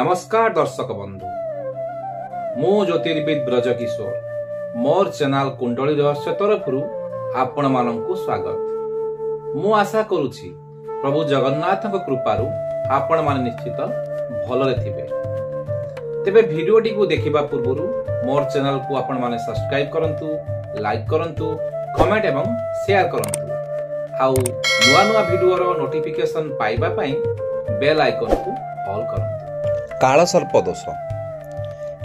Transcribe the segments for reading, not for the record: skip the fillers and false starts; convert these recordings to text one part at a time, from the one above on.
नमस्कार दर्शक बंधु मु ज्योतिर्विद ब्रज किशोर मोर चैनल कुंडली रहस्य तरफ आपण मानकु स्वागत। मु आशा करुछि प्रभु जगन्नाथ कृपारु आपण मान निश्चित भलरे थिबे। तेबे भिडियोटी को देखिबा पूर्वरु मोर चैनल को आपण माने सब्सक्राइब करंतु, लाइक करंतु, कमेंट एवं शेयर करंतु। आउ नुआ नुआ भिडियो रो नोटिफिकेशन पाइबा पई बेल आइकन को ऑल करंतु। कालसर्प दोष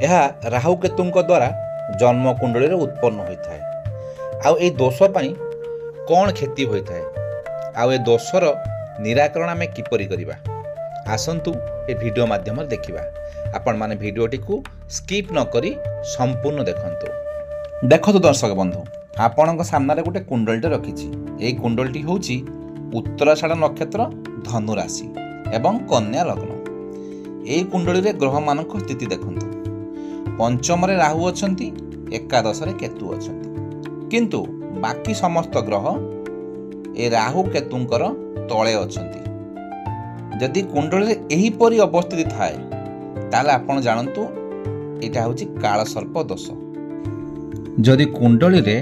यह राहु केतुंक द्वारा जन्म कुंडली उत्पन्न होता है। आउ ए दोष पाई कौन क्षति होता है आउ ए दोषर निराकरण आम किपरि करिबा आसंतु ए वीडियो माध्यम देखिबा। आपण माने वीडियोटी को स्किप न करी संपूर्ण देखंतु। देखो दर्शक बंधु आपणक सामने गोटे कुंडलटे रखिछि। ए कुंडलटी होउछि उत्तराषाढ़ नक्षत्र, धनु राशि एवं कन्या लग्न। ए कुंडली रे ग्रह मानक स्थिति देखंतु। पंचम रे राहु अछंती, एकादश रे केतु अछंती, किंतु बाकी समस्त ग्रह ए राहु केतुंकर तळे अछंती। जदि कुंडली रे एही परि अवस्थिति थाए ताले आपण जानंतु एटा होछि कालसर्प दोष। जदि कुंडली रे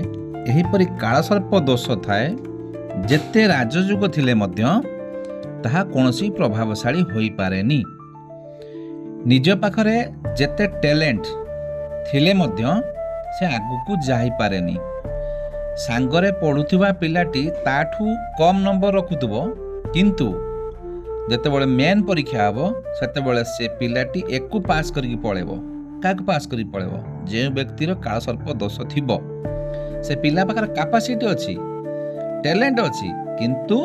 एही परि कालसर्प दोष थाए जेते राजयुग थिले मध्य ताहा कोनोसी प्रभावशाली होई पारेनी। निज पाखरे जेते टैलेंट थिले मध्य से आगुकू जाई पारेनी। सांगरे पढ़ुथिबा पिलाटी ताठू कम नंबर रखुथबो, किंतु जेतेबेले मेन परीक्षा हबो सेतेबेले से पिलाटी एकू पास करिक पळेबो। काक पास करि पळेबो जे व्यक्तिर कालसर्प दोष थिबो से पिला पाखरे कैपेसिटी अछि, टैलेंट अछि, किंतु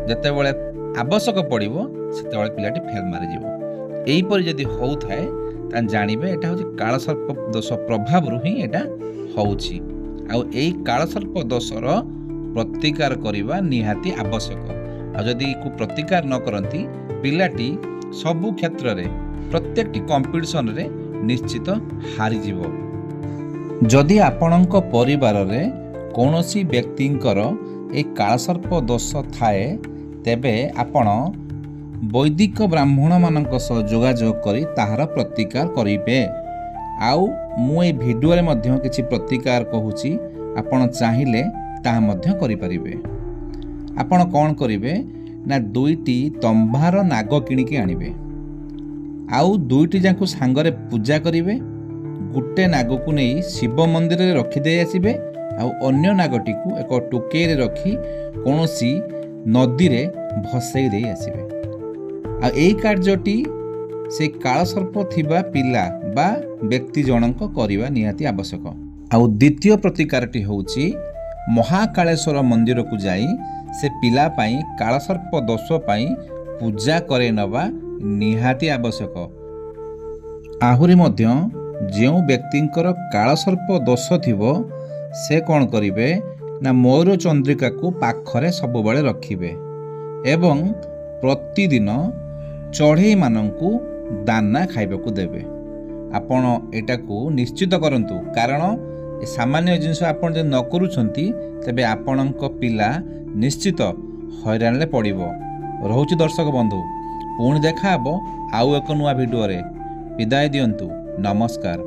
जेतेबेले आवश्यक पड़िबो सेतेबेले पिलाटी फेल मारि जिवो। एहीपरि जदि होउथाए ता जानिबे एटा होछि कालसर्प दोष प्रभाव रु ही एटा होउछि। आ एही कालसर्प दोषर प्रतिकार करिबा निहाती आवश्यक। आ जदि को प्रतिकार न करंती पिलाटी सबु क्षेत्र रे प्रत्येकटी कंपटीशन रे निश्चित हारि जिवो। जदि आपणक परिवार रे कोनोसी व्यक्तिंकर ए कालसर्प दोष थाए तेबे आपण वैदिक ब्राह्मण मानक सह जोगाजोग करी ताहार प्रतिकार करिबे। आउ मु ए भिडियो रे मध्य किछि प्रतिकार कहूछि, आपण चाहिले ताहा मध्य करि परिबे। आपण कोन करिबे ना दुईटी तंबार नाग किनिके आनिबे। आउ दुईटी जाकु सांगरे पूजा करिबे। गुटे नाग को नै शिव मंदिर रे रखि दे आसीबे। आउ अन्य नागटी को एक टोके रे रखी कोनोसी नदी रे भसई दे आसीबे। आ एई कार्यटी से कालसर्प थिबा पिला बा व्यक्ति जनक करिबा निहाती आवश्यक। आउ द्वितीय प्रतिकारटी होउची महाकालेश्वर मंदिर को जाई से पिला पाई कालसर्प दोष पाई पूजा करे नबा निहाती आवश्यक। आहुरी मध्य जेउ व्यक्तिंकर कालसर्प दोष थिबो से कौन करिवे ना मयूर चंद्रिका को पाखरे सब बेले रखिबे एवं प्रतिदिन चढ़ई मानंकु दाना खाइबाकू देबे। आपण एटा को निश्चित करंतु, कारण ए सामान्य जिनस आपण जे न करूछंती तबे आपणक पिला निश्चित हैरान ले पड़िबो। रहउची दर्शक बंधु, पुणी देखा हबो आउ एक नुआ वीडियो रे। विदाय दियंतु। नमस्कार।